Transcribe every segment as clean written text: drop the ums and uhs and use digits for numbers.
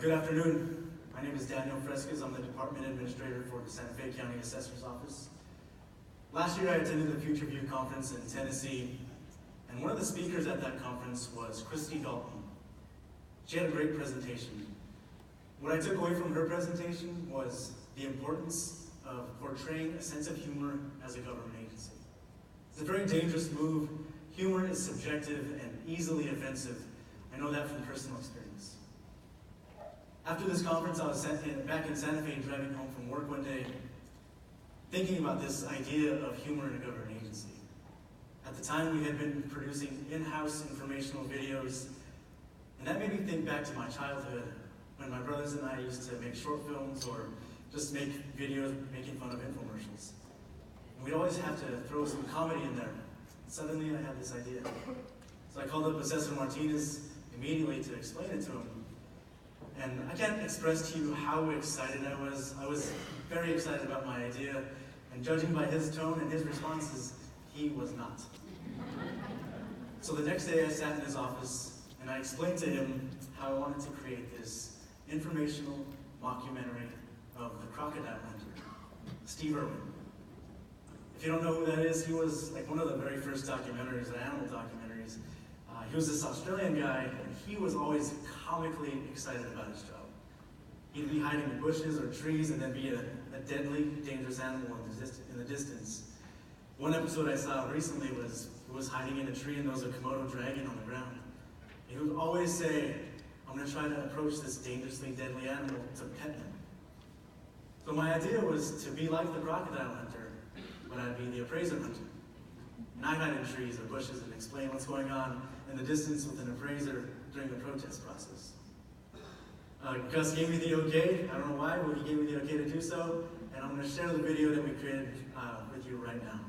Good afternoon. My name is Daniel Fresquez. I'm the Department Administrator for the Santa Fe County Assessor's Office. Last year I attended the Future View Conference in Tennessee, and one of the speakers at that conference was Christy Dalton. She had a great presentation. What I took away from her presentation was the importance of portraying a sense of humor as a government agency. It's a very dangerous move. Humor is subjective and easily offensive. I know that from personal experience. After this conference, I was back in Santa Fe driving home from work one day, thinking about this idea of humor in a government agency. At the time, we had been producing in-house informational videos, and that made me think back to my childhood when my brothers and I used to make short films or just make videos making fun of infomercials. And we'd always have to throw some comedy in there. Suddenly, I had this idea. So I called up Assessor Martinez immediately to explain it to him. And I can't express to you how excited I was. I was very excited about my idea, and judging by his tone and his responses, he was not. So the next day I sat in his office, and I explained to him how I wanted to create this informational mockumentary of the crocodile hunter, Steve Irwin. If you don't know who that is, he was like one of the very first documentaries, the animal documentaries. He was this Australian guy, and he was always comically excited about his job. He'd be hiding in bushes or trees and then be a deadly, dangerous animal in the distance. One episode I saw recently was hiding in a tree and there was a Komodo dragon on the ground. He would always say, "I'm going to try to approach this dangerously deadly animal to pet him." So my idea was to be like the crocodile hunter, but I'd be the appraiser hunter. And I'd hide in trees or bushes and explain what's going on in the distance with an appraiser during the protest process. Gus gave me the okay. I don't know why, but he gave me the okay to do so. And I'm going to share the video that we created with you right now.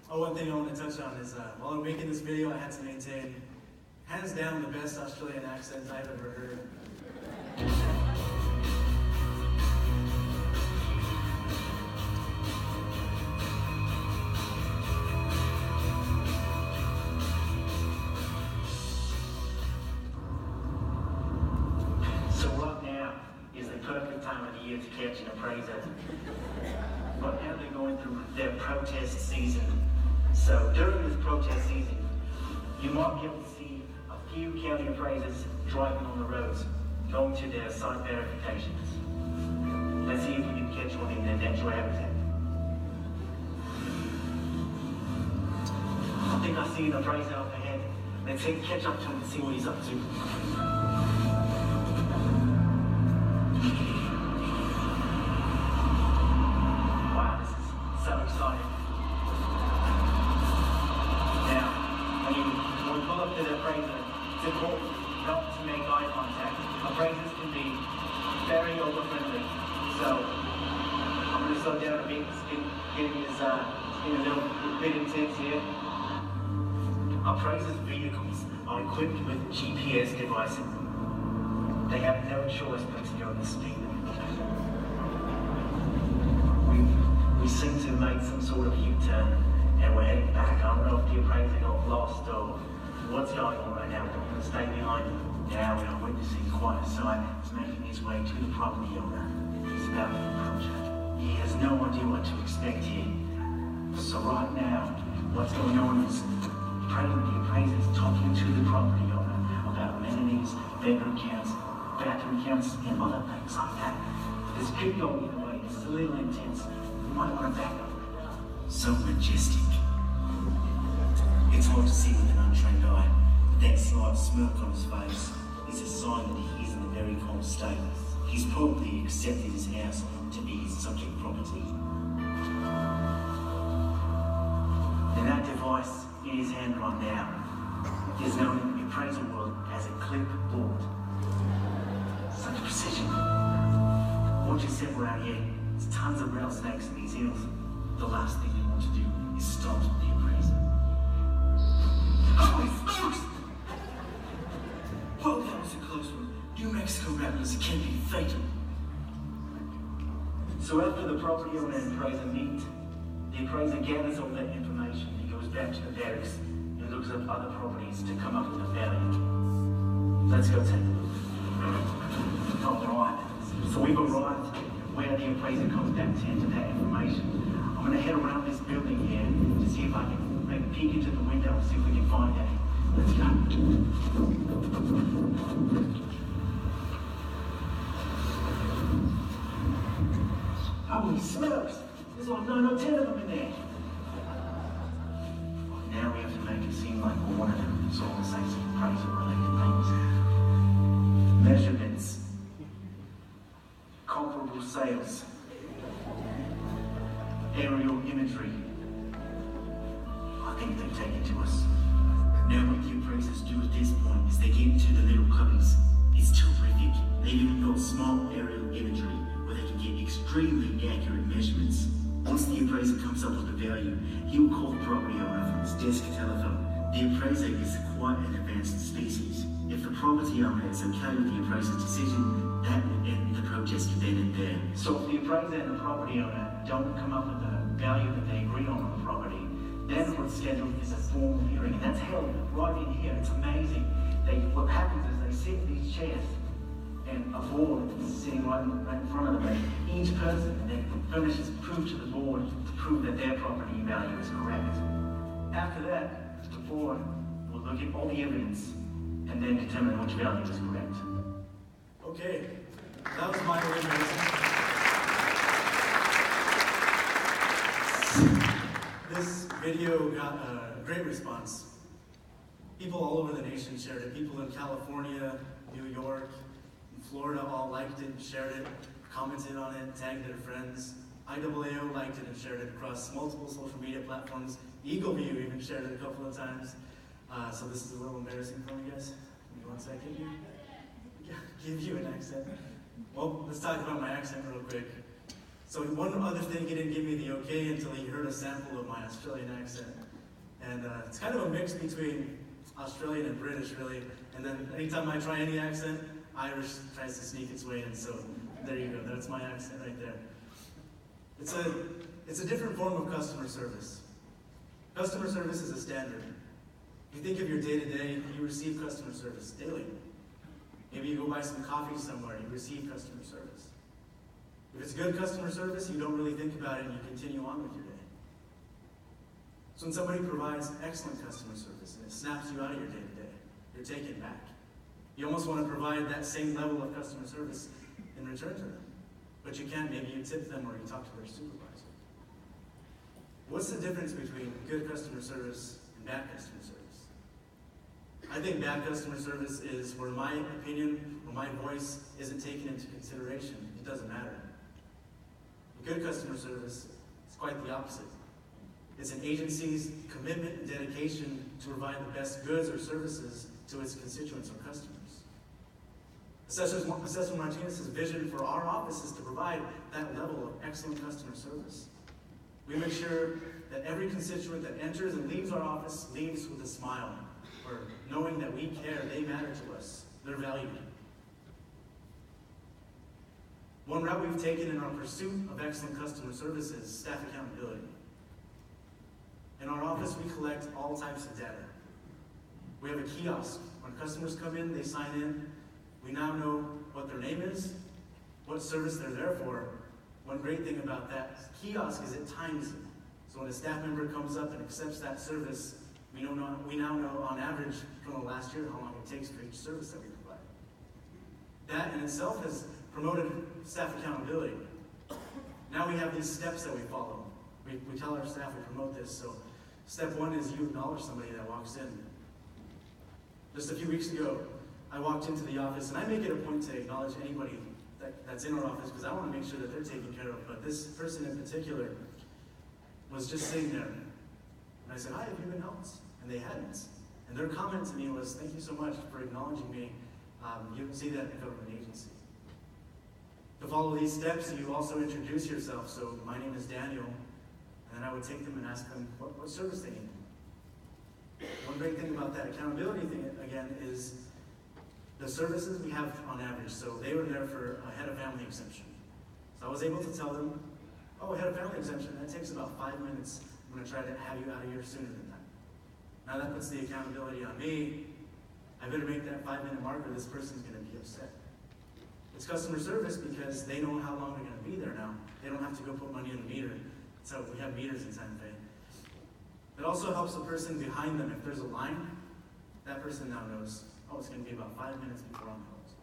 Oh, one thing I want to touch on is while I'm making this video, I had to maintain, hands down, the best Australian accent I've ever heard. Perfect time of the year to catch an appraiser. But now they're going through their protest season. So during this protest season, you might be able to see a few county appraisers driving on the roads, going to their site verifications. Let's see if we can catch one in their natural habitat. I think I see an appraiser up ahead. Let's catch up to him and see what he's up to. It's important not to make eye contact. Appraisers can be very over-friendly. So I'm going to slow down a bit. It's getting a little bit intense here. Appraisers' vehicles are equipped with GPS devices. They have no choice but to go the speed limit. We seem to have made some sort of U-turn and we're heading back. I don't know if the appraiser got lost or what's going on right now. We're going to stay behind him. Now we are witnessing quite a sight. He's making his way to the property owner. He's about to approach it. He has no idea what to expect here. So right now, what's going on is the appraiser is talking to the property owner about amenities, bedroom counts, bathroom counts, and other things like that. This could go either way. It's a little intense. You might want to back up. So majestic. It's hard to see with an untrained eye, but that slight smirk on his face is a sign that he is in a very cold state. He's probably accepted his house to be his subject property. And that device in his hand right now is known in the appraisal world as a clipboard. Such precision. Watch yourself around here. There's tons of rattlesnakes in these hills. The last thing you want to do is stop the appraiser. Holy smokes! Whoa, that was a close one. New Mexico rattlers can be fatal. So after the property owner and appraiser meet, the appraiser gathers all that information. He goes back to the barracks and looks up other properties to come up with a value. Let's go take a look. Alright, so we've arrived where the appraiser comes back to enter that information. I'm going to head around this building here to see if I can maybe peek into the window and see if we can find that. Let's go. Holy smokes! There's like 9 or 10 of them in there. Now we have to make it seem like we're one of them. So I'm going to say some appraiser-related things. Measurements. Comparable sales. Aerial imagery. I think they've taken to us. Now what the appraisers do at this point is they get into the little cubbies. It's terrific. They've even got small aerial imagery where they can get extremely accurate measurements. Once the appraiser comes up with a value, he will call the property owner from his desk telephone. The appraiser is quite an advanced species. If the property owner is okay with the appraiser's decision, that will end the protest then and there. So if the appraiser and the property owner don't come up with a value that they agree on the property, then what's scheduled is a formal hearing, and that's held right in here. It's amazing. What happens is they sit in these chairs, and a board is sitting right in front of them, and each person then furnishes proof to the board to prove that their property value is correct. After that, the board will look at all the evidence and then determine which value is correct. Okay, that was my amazing. This video got a great response. People all over the nation shared it. People in California, New York, and Florida all liked it, shared it, commented on it, tagged their friends. IAAO liked it and shared it across multiple social media platforms. EagleView even shared it a couple of times. So this is a little embarrassing for me, guys. Give me 1 second here. Give you an accent. Well, let's talk about my accent real quick. So one other thing, he didn't give me the okay until he heard a sample of my Australian accent. And it's kind of a mix between Australian and British, really. And then anytime I try any accent, Irish tries to sneak its way in. So there you go, that's my accent right there. It's a different form of customer service. Customer service is a standard. If you think of your day-to-day, you receive customer service daily. Maybe you go buy some coffee somewhere, you receive customer service. If it's good customer service, you don't really think about it and you continue on with your day. So when somebody provides excellent customer service and it snaps you out of your day-to-day, you're taken back. You almost want to provide that same level of customer service in return to them. But you can't, maybe you tip them or you talk to their supervisor. What's the difference between good customer service and bad customer service? I think bad customer service is where my opinion or my voice isn't taken into consideration. It doesn't matter. Good customer service is quite the opposite. It's an agency's commitment and dedication to provide the best goods or services to its constituents or customers. Assessor Martinez's vision for our office is to provide that level of excellent customer service. We make sure that every constituent that enters and leaves our office leaves with a smile, or knowing that we care, they matter to us, they're valued. One route we've taken in our pursuit of excellent customer service is staff accountability. In our office, we collect all types of data. We have a kiosk. When customers come in, they sign in. We now know what their name is, what service they're there for. One great thing about that kiosk is it times it. So when a staff member comes up and accepts that service, we now know on average from the last year how long it takes for each service that we provide. That in itself has promoted staff accountability. Now we have these steps that we follow. We tell our staff we promote this. So step one is you acknowledge somebody that walks in. Just a few weeks ago, I walked into the office, and I make it a point to acknowledge anybody that's in our office because I want to make sure that they're taken care of. But this person in particular was just sitting there. And I said, "Hi, have you been helped?" And they hadn't. And their comment to me was, "Thank you so much for acknowledging me. You don't see that in a government agency." To follow these steps, you also introduce yourself. So my name is Daniel. And then I would take them and ask them what service they need. One great thing about that accountability thing, again, is the services we have on average. So they were there for a head of family exemption. So I was able to tell them, "Oh, head of family exemption, that takes about 5 minutes. I'm going to try to have you out of here sooner than that." Now that puts the accountability on me. I better make that 5-minute mark or this person's gonna be upset. It's customer service because they know how long they're gonna be there now. They don't have to go put money in the meter. So we have meters in Santa Fe. It also helps the person behind them. If there's a line, that person now knows, oh, it's gonna be about 5 minutes before I'm closed.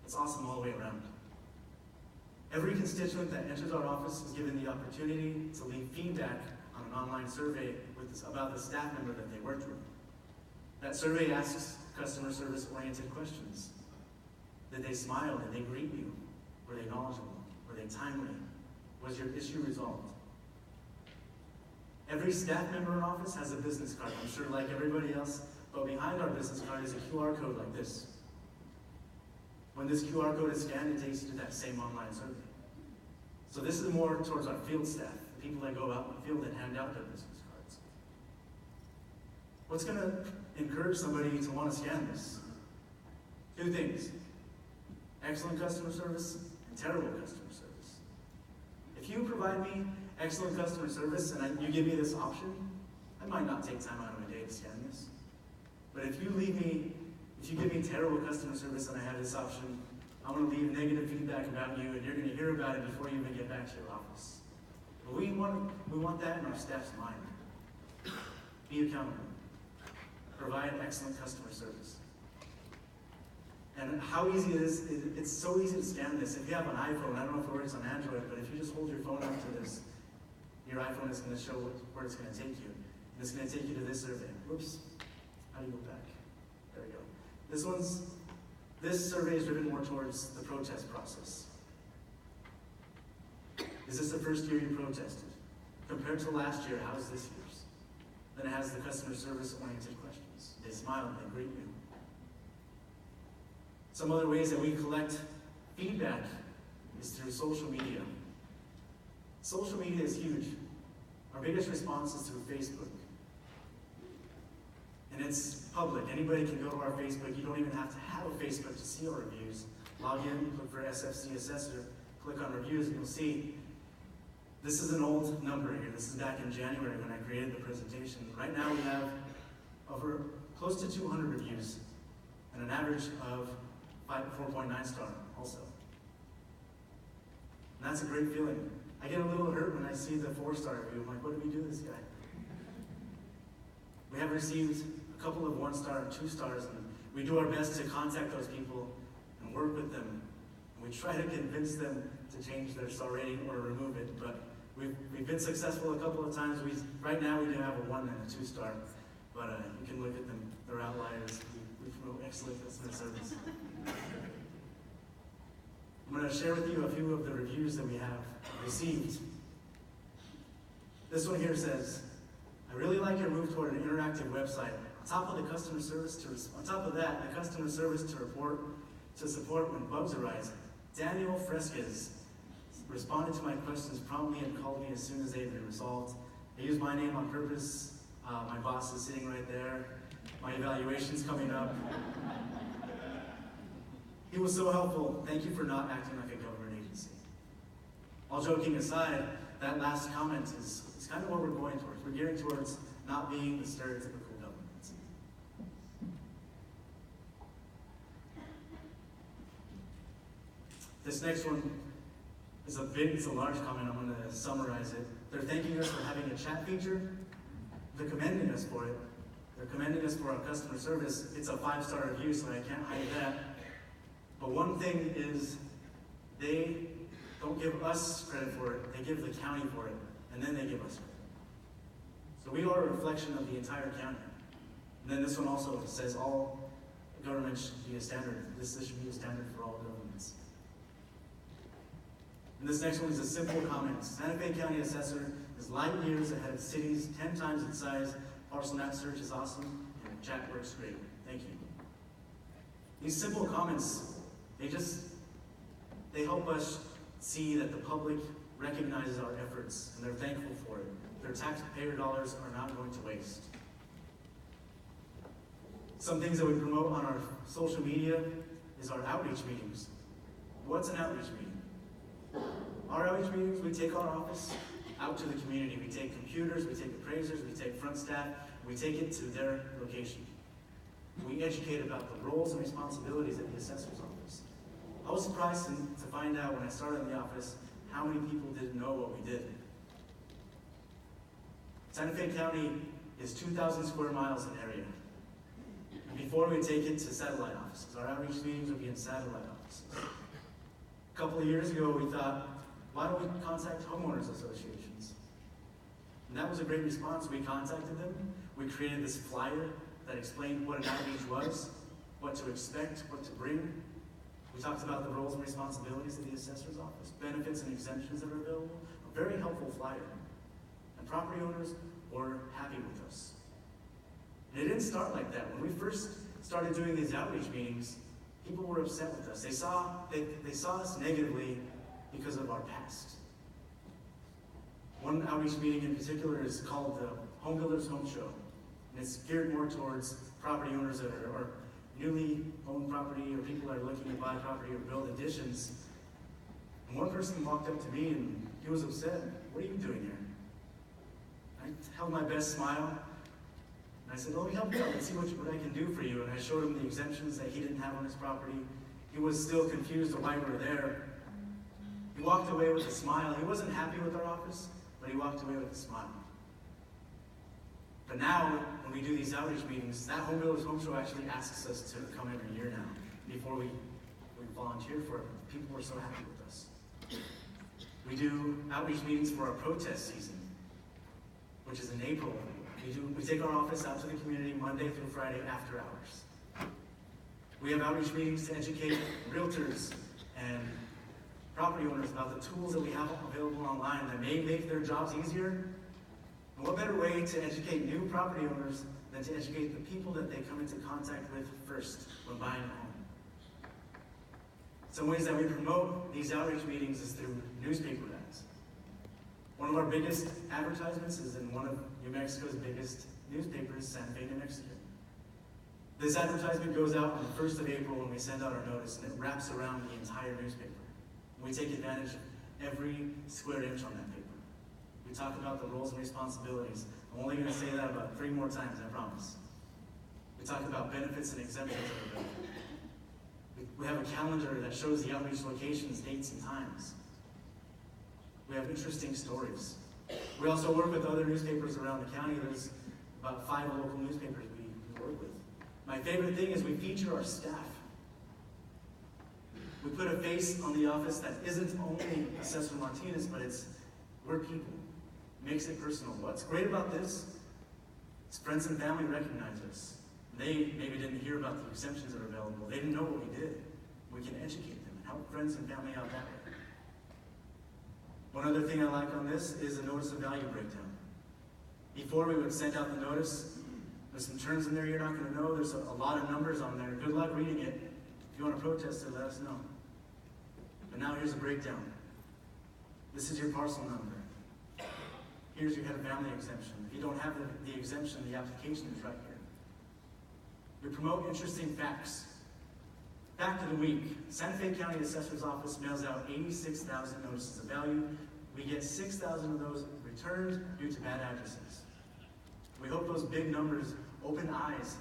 It's awesome all the way around. Every constituent that enters our office is given the opportunity to leave feedback on an online survey about the staff member that they worked with. That survey asks customer service-oriented questions. Did they smile? Did they greet you? Were they knowledgeable? Were they timely? Was your issue resolved? Every staff member in office has a business card, I'm sure like everybody else, but behind our business card is a QR code like this. When this QR code is scanned, it takes you to that same online survey. So this is more towards our field staff, the people that go out in the field and hand out their business cards. What's gonna encourage somebody to want to scan this? 2 things: excellent customer service and terrible customer service. If you provide me excellent customer service and you give me this option, I might not take time out of my day to scan this. But if you give me terrible customer service and I have this option, I'm going to leave negative feedback about you and you're going to hear about it before you even get back to your office. But we want that in our staff's mind. Be accountable. Provide excellent customer service. And how easy it is, it's so easy to scan this. If you have an iPhone, I don't know if it works on Android, but if you just hold your phone up to this, your iPhone is going to show where it's going to take you. And it's going to take you to this survey. Whoops. How do you go back? There we go. This survey is driven more towards the protest process. Is this the first year you protested? Compared to last year, how is this year's? Then it has the customer service-oriented questions. They smile and they greet you. Some other ways that we collect feedback is through social media. Social media is huge. Our biggest response is through Facebook. And it's public. Anybody can go to our Facebook. You don't even have to have a Facebook to see our reviews. Log in, look for SFC Assessor, click on reviews, and you'll see this is an old number here. This is back in January when I created the presentation. Right now we have over close to 200 reviews and an average of 4.9 star also. And that's a great feeling. I get a little hurt when I see the 4-star review. I'm like, what did we do to this guy? We have received a couple of 1-star and 2 stars, and we do our best to contact those people and work with them. And we try to convince them to change their star rating or remove it, but we've been successful a couple of times. Right now we do have a 1 and a 2-star, but you can look at them. They're outliers. We promote excellent customer service. I'm going to share with you a few of the reviews that we have received. This one here says, I really like your move toward an interactive website. On top of the customer service to support when bugs arise. Daniel Fresquez responded to my questions promptly and called me as soon as they had been resolved. I used my name on purpose. My boss is sitting right there. My evaluation's coming up. He was so helpful. Thank you for not acting like a government agency. All joking aside, that last comment is kind of what we're going towards. We're gearing towards not being the stereotypical government. This next one is it's a large comment. I'm going to summarize it. They're thanking us for having a chat feature. They're commending us for it. They're commending us for our customer service. It's a 5-star review, so I can't hide that. But one thing is, they don't give us credit for it, they give the county for it, and then they give us credit. So we are a reflection of the entire county. And then this one also says all governments should be a standard. This should be a standard for all governments. And this next one is a simple comment. Santa Fe County Assessor is light years ahead of cities, 10 times its size. Parcel map search is awesome, and chat works great. Thank you. These simple comments, they help us see that the public recognizes our efforts and they're thankful for it. Their taxpayer dollars are not going to waste. Some things that we promote on our social media is our outreach meetings. What's an outreach meeting? Our outreach meetings, we take our office out to the community. We take computers, we take appraisers, we take front staff, we take it to their location. We educate about the roles and responsibilities at the assessor's office. I was surprised to find out when I started in the office how many people didn't know what we did. Santa Fe County is 2,000 square miles in area. And before we take it to satellite offices, our outreach meetings would be in satellite offices. A couple of years ago, we thought, why don't we contact homeowners associations? And that was a great response. We contacted them. We created this flyer that explained what an outreach was, what to expect, what to bring. We talked about the roles and responsibilities of the assessor's office, benefits and exemptions that are available. A very helpful flyer. And property owners were happy with us. And it didn't start like that. When we first started doing these outreach meetings, people were upset with us. They saw us negatively because of our past. One outreach meeting in particular is called the Home Builders Home Show. And it's geared more towards property owners that are newly owned property or people that are looking to buy property or build additions. And one person walked up to me and he was upset. What are you doing here? I held my best smile. And I said, well, let me help you out. Let's see what I can do for you. And I showed him the exemptions that he didn't have on his property. He was still confused of why we were there. He walked away with a smile. He wasn't happy with our office, but he walked away with a smile. But now, when we do these outreach meetings, that Home Builders Home Show actually asks us to come every year now. Before we volunteer for it, people were so happy with us. We do outreach meetings for our protest season, which is in April. We take our office out to the community Monday through Friday after hours. We have outreach meetings to educate realtors and property owners about the tools that we have available online that may make their jobs easier. And what better way to educate new property owners than to educate the people that they come into contact with first when buying a home? Some ways that we promote these outreach meetings is through newspaper ads. One of our biggest advertisements is in one of New Mexico's biggest newspapers, Santa Fe, New Mexico. This advertisement goes out on the 1st of April when we send out our notice, and it wraps around the entire newspaper. We take advantage of every square inch on that paper. We talk about the roles and responsibilities. I'm only going to say that about 3 more times, I promise. We talk about benefits and exemptions that are available. We have a calendar that shows the outreach locations, dates, and times. We have interesting stories. We also work with other newspapers around the county. There's about 5 local newspapers we work with. My favorite thing is we feature our staff. We put a face on the office that isn't only Assessor Martinez, but we're people. It makes it personal. What's great about this is friends and family recognize us. They maybe didn't hear about the exemptions that are available. They didn't know what we did. We can educate them and help friends and family out that way. One other thing I like on this is a notice of value breakdown. Before we would send out the notice, there's some terms in there you're not going to know. There's a lot of numbers on there. Good luck reading it. If you want to protest it, let us know. But now here's a breakdown. This is your parcel number. Here's your head of family exemption. If you don't have the exemption, the application is right here. We promote interesting facts. Fact of the week. Santa Fe County Assessor's Office mails out 86,000 notices of value. We get 6,000 of those returned due to bad addresses. We hope those big numbers open eyes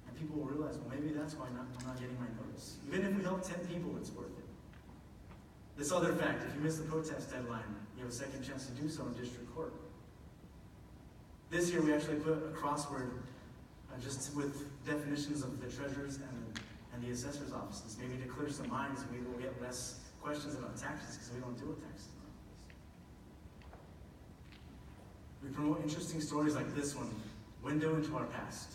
and people will realize, well, maybe that's why I'm not getting my notice. Even if we help 10 people, it's worth it. This other fact, if you miss the protest deadline, you have a second chance to do so in district court. This year we actually put a crossword just with definitions of the treasurer's and the assessor's offices, maybe to clear some minds, maybe we'll get less questions about taxes because we don't deal with taxes. We promote interesting stories like this one, Window into Our Past.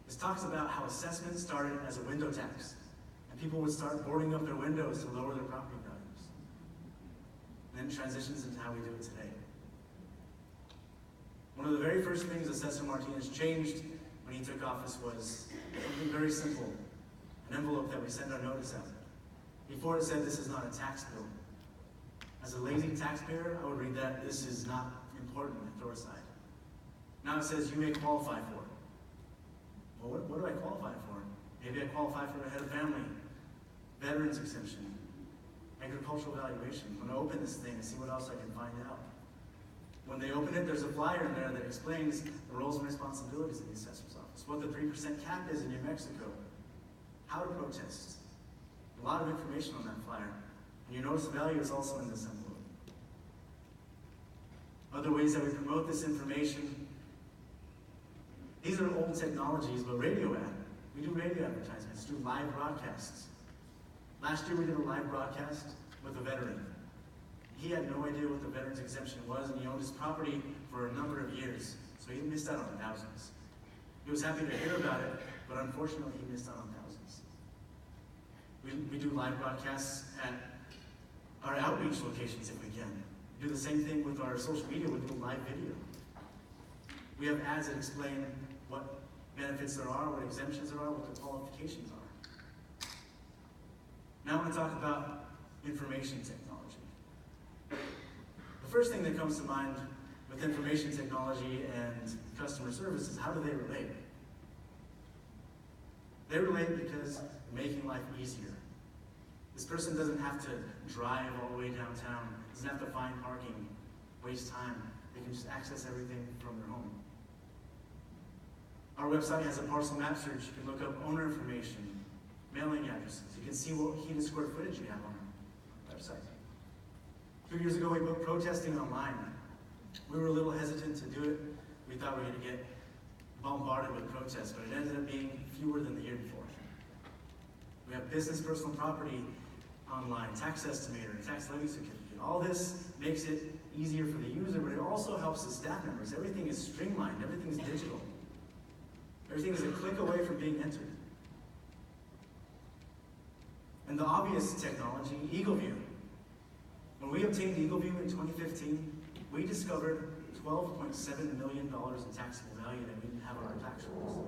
This talks about how assessment started as a window tax, and people would start boarding up their windows to lower their property values. And then it transitions into how we do it today. One of the very first things Assessor Martinez changed when he took office was something very simple, an envelope that we send our notice out. Before it said, this is not a tax bill. As a lazy taxpayer, I would read that, this is not important, and throw it aside. Now it says, you may qualify for it. Well, what do I qualify for? Maybe I qualify for a head of family, veterans exemption, agricultural valuation. I'm going to open this thing and see what else I can find out. When they open it, there's a flyer in there that explains the roles and responsibilities of the assessor's office, what the 3% cap is in New Mexico, how to protest. A lot of information on that flyer. And your notice of value is also in this envelope. Other ways that we promote this information, these are old technologies, but radio ad. We do radio advertisements, do live broadcasts. Last year we did a live broadcast with a veteran. He had no idea what the veteran's exemption was, and he owned his property for a number of years, so he missed out on thousands. He was happy to hear about it, but unfortunately he missed out on thousands. We do live broadcasts at our outreach locations if we can. We do the same thing with our social media, we do live video. We have ads that explain what benefits there are, what exemptions there are, what the qualifications are. Now I want to talk about information technology. The first thing that comes to mind with information technology and customer service is how do they relate? They relate because they're making life easier. This person doesn't have to drive all the way downtown, doesn't have to find parking, waste time. They can just access everything from their home. Our website has a parcel map search. You can look up owner information, mailing addresses. You can see what heated square footage you have on our website. 2 years ago, we put protesting online. We were a little hesitant to do it. We thought we were going to get bombarded with protests, but it ended up being fewer than the year before. We have business personal property online, tax estimator, tax levy certificate. All this makes it easier for the user, but it also helps the staff members. Everything is streamlined, everything is digital. Everything is a click away from being entered. And the obvious technology, EagleView. When we obtained EagleView in 2015, we discovered $12.7 million in taxable value that we didn't have on our tax rolls.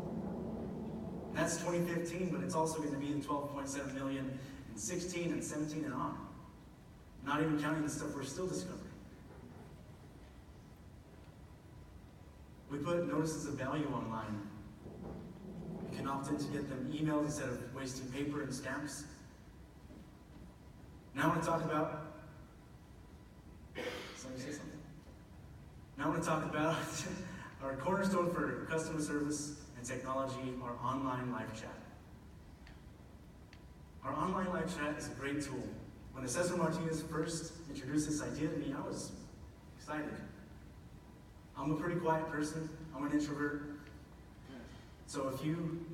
That's 2015, but it's also going to be the 12.7 million in 16 and 17 and on. Not even counting the stuff we're still discovering. We put notices of value online. You can opt in to get them emailed instead of wasting paper and stamps. Now I want to talk about, somebody say something? Now I want to talk about our cornerstone for customer service and technology, our online live chat. Our online live chat is a great tool. When Assessor Martinez first introduced this idea to me, I was excited. I'm a pretty quiet person. I'm an introvert. So if you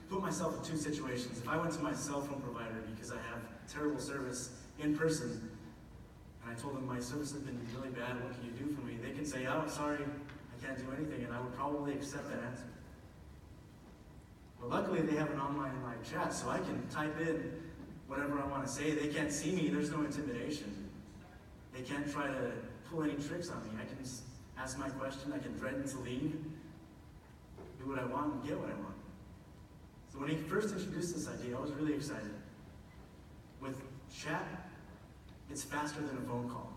put myself in two situations. If I went to my cell phone provider because I have terrible service in person, and I told them my service has been really bad, what can you do for me? They can say, oh, sorry, I can't do anything, and I would probably accept that answer. But luckily they have an online live chat, so I can type in whatever I want to say. They can't see me, there's no intimidation. They can't try to pull any tricks on me. I can just ask my question, I can threaten to leave, do what I want and get what I want. So when he first introduced this idea, I was really excited. With chat, it's faster than a phone call.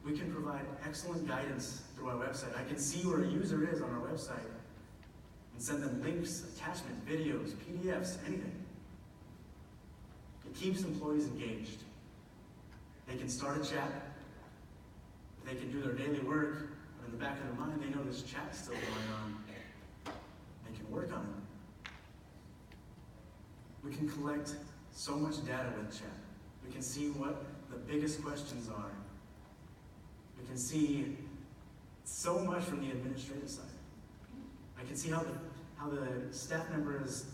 We can provide excellent guidance through our website. I can see where a user is on our website and send them links, attachment, videos, PDFs, anything. It keeps employees engaged. They can start a chat. They can do their daily work, but in the back of their mind, they know this chat's still going on. They can work on it. We can collect so much data with chat. We can see what the biggest questions are. We can see so much from the administrative side. I can see how the staff member is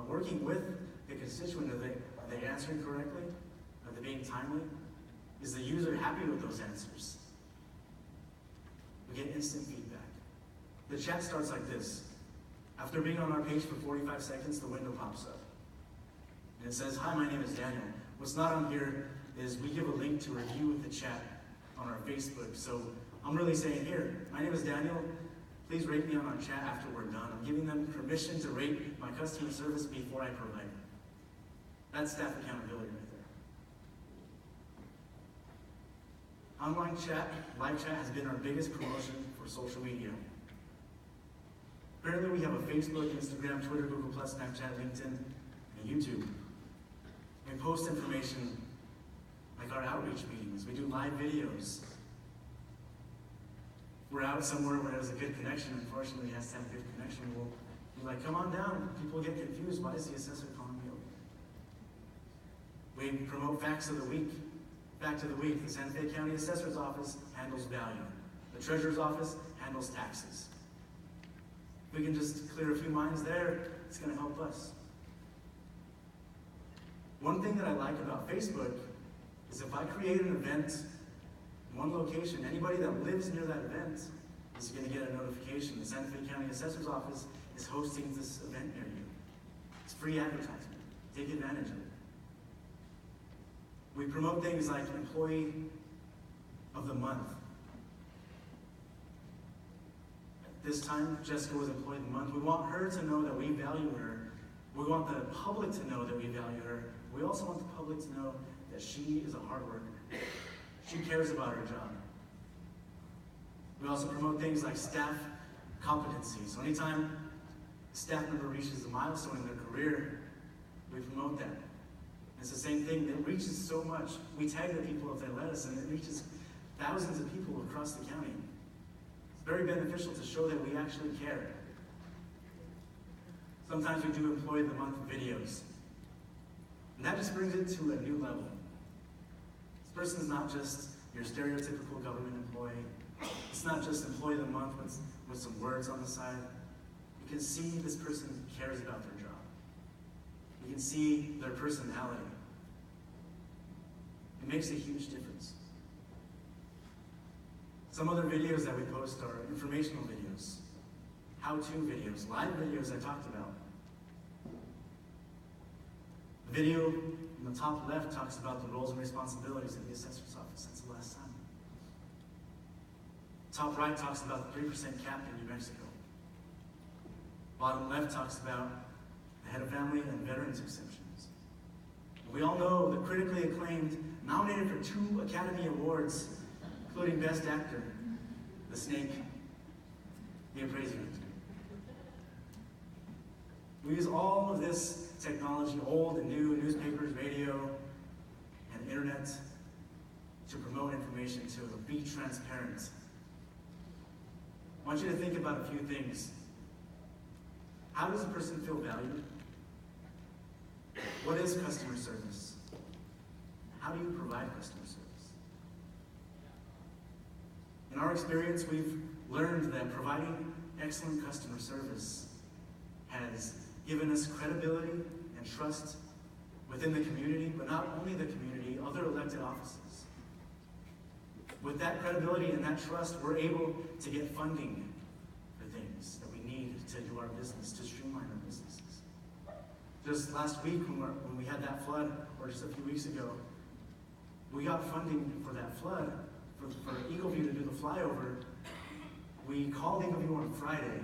working with the constituent. Are they answering correctly? Are they being timely? Is the user happy with those answers? We get instant feedback. The chat starts like this. After being on our page for 45 seconds, the window pops up. And it says, hi, my name is Daniel. What's not on here is we give a link to review the chat on our Facebook. So I'm really saying here, my name is Daniel. Please rate me on our chat after we're done. I'm giving them permission to rate my customer service before I provide it. That's staff accountability right there. Online chat, live chat has been our biggest promotion for social media. Currently we have a Facebook, Instagram, Twitter, Google+, Snapchat, LinkedIn, and YouTube. We post information like our outreach meetings. We do live videos. we're out somewhere where there's a good connection, unfortunately it has to have a good connection, we'll be like, come on down. People get confused, why is the assessor calling me over? We promote Facts of the Week. Fact of the Week, the Santa Fe County Assessor's Office handles value. The Treasurer's Office handles taxes. If we can just clear a few minds there, it's going to help us. One thing that I like about Facebook is if I create an event in one location, anybody that lives near that event is going to get a notification. The Santa Fe County Assessor's Office is hosting this event near you. It's free advertisement. Take advantage of it. We promote things like Employee of the Month. This time, Jessica was Employee of the Month. We want her to know that we value her. We want the public to know that we value her. We also want the public to know that she is a hard worker. She cares about her job. We also promote things like staff competency. So anytime a staff member reaches a milestone in their career, we promote that. It's the same thing that reaches so much. We tag the people if they let us, and it reaches thousands of people across the county. It's very beneficial to show that we actually care. Sometimes we do Employee of the Month videos. And that just brings it to a new level. This person's not just your stereotypical government employee. It's not just Employee of the Month with some words on the side. You can see this person cares about their job. You can see their personality. It makes a huge difference. Some other videos that we post are informational videos, how-to videos, live videos I talked about. The video in the top left talks about the roles and responsibilities of the assessor's office. That's the last time. Top right talks about the 3% cap in New Mexico. Bottom left talks about the head of family and veterans exemptions. We all know the critically acclaimed, nominated for 2 Academy Awards, including Best Actor, The Snake, The Appraiser. We use all of this technology, old and new, newspapers, radio, and internet, to promote information, to be transparent. I want you to think about a few things. How does a person feel valued? What is customer service? How do you provide customer service? In our experience, we've learned that providing excellent customer service has given us credibility and trust within the community, but not only the community, other elected offices. With that credibility and that trust, we're able to get funding for things that we need to do our business, to streamline our businesses. Just last week when we had that flood, or just a few weeks ago, we got funding for that flood, for Eagleview to do the flyover. We called Eagleview on Friday.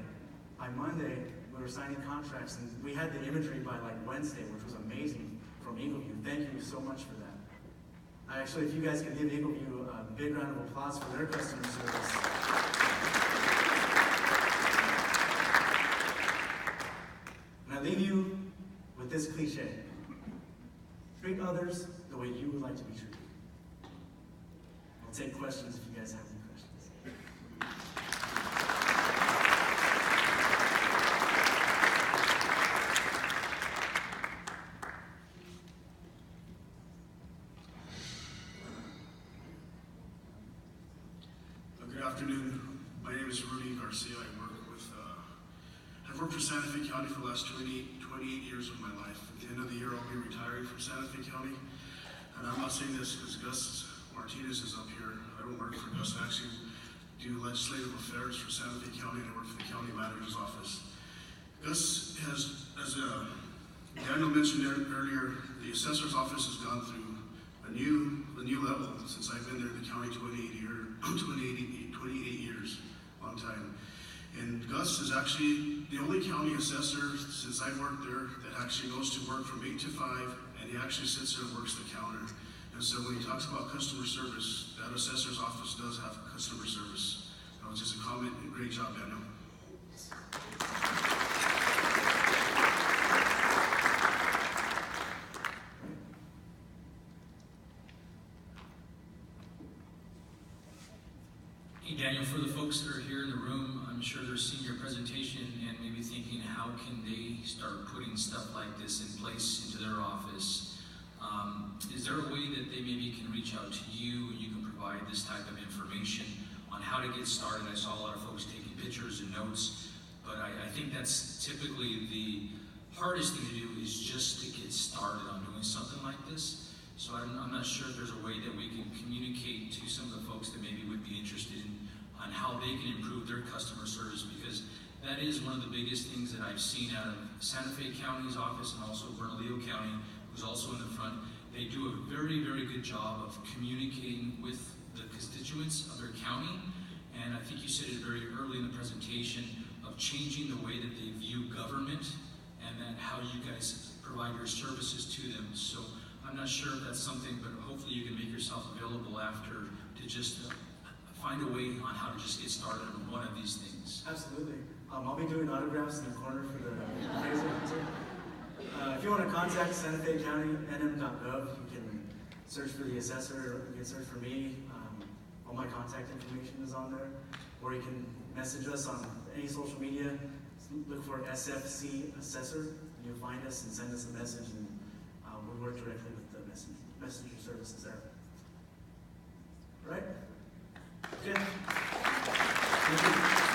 By Monday, we were signing contracts, and we had the imagery by like Wednesday, which was amazing from Eagleview. Thank you so much for that. Actually, if you guys could give Eagleview a big round of applause for their customer service. And I leave you with this cliche. Treat others the way you would like to be treated. I'll take questions if you guys have any questions. Good afternoon. My name is Rudy Garcia. I've worked for Santa Fe County for the last 28 years of my life. At the end of the year, I'll be retiring from Santa Fe County. And I'm not saying this because Gus Martinez is up here. I don't work for Gus. I actually do legislative affairs for Santa Fe County, and I work for the county manager's office. Gus has, as Daniel mentioned earlier, the assessor's office has gone through a new level since I've been there in the county 28 years, long time. And Gus is actually the only county assessor since I've worked there that actually goes to work from 8 to 5, and he actually sits there and works the counter. And so when he talks about customer service, that assessor's office does have customer service. That was just a comment. Great job, Daniel. Hey Daniel, for the folks that are here in the room, I'm sure they're seeing your presentation and maybe thinking, how can they start putting stuff like this in place into their office? Is there a way that they maybe can reach out to you and you can provide this type of information on how to get started? I saw a lot of folks taking pictures and notes, but I think that's typically the hardest thing to do, is just to get started on doing something like this. So I'm not sure if there's a way that we can communicate to some of the folks that maybe would be interested in on how they can improve their customer service, because that is one of the biggest things that I've seen out of Santa Fe County's office and also Bernalillo County, who's also in the front. They do a very, very good job of communicating with the constituents of their county, and I think you said it very early in the presentation of changing the way that they view government and then how you guys provide your services to them. So I'm not sure if that's something, but hopefully you can make yourself available after to just find a way on how to just get started on one of these things. Absolutely. I'll be doing autographs in the corner for the appraisal. If you want to contact Santa Fe County, nm.gov, you can search for the assessor, you can search for me. All my contact information is on there. Or you can message us on any social media. Look for SFC Assessor, and you'll find us and send us a message, and we work directly with the messenger services there. All right? Okay. Thank you.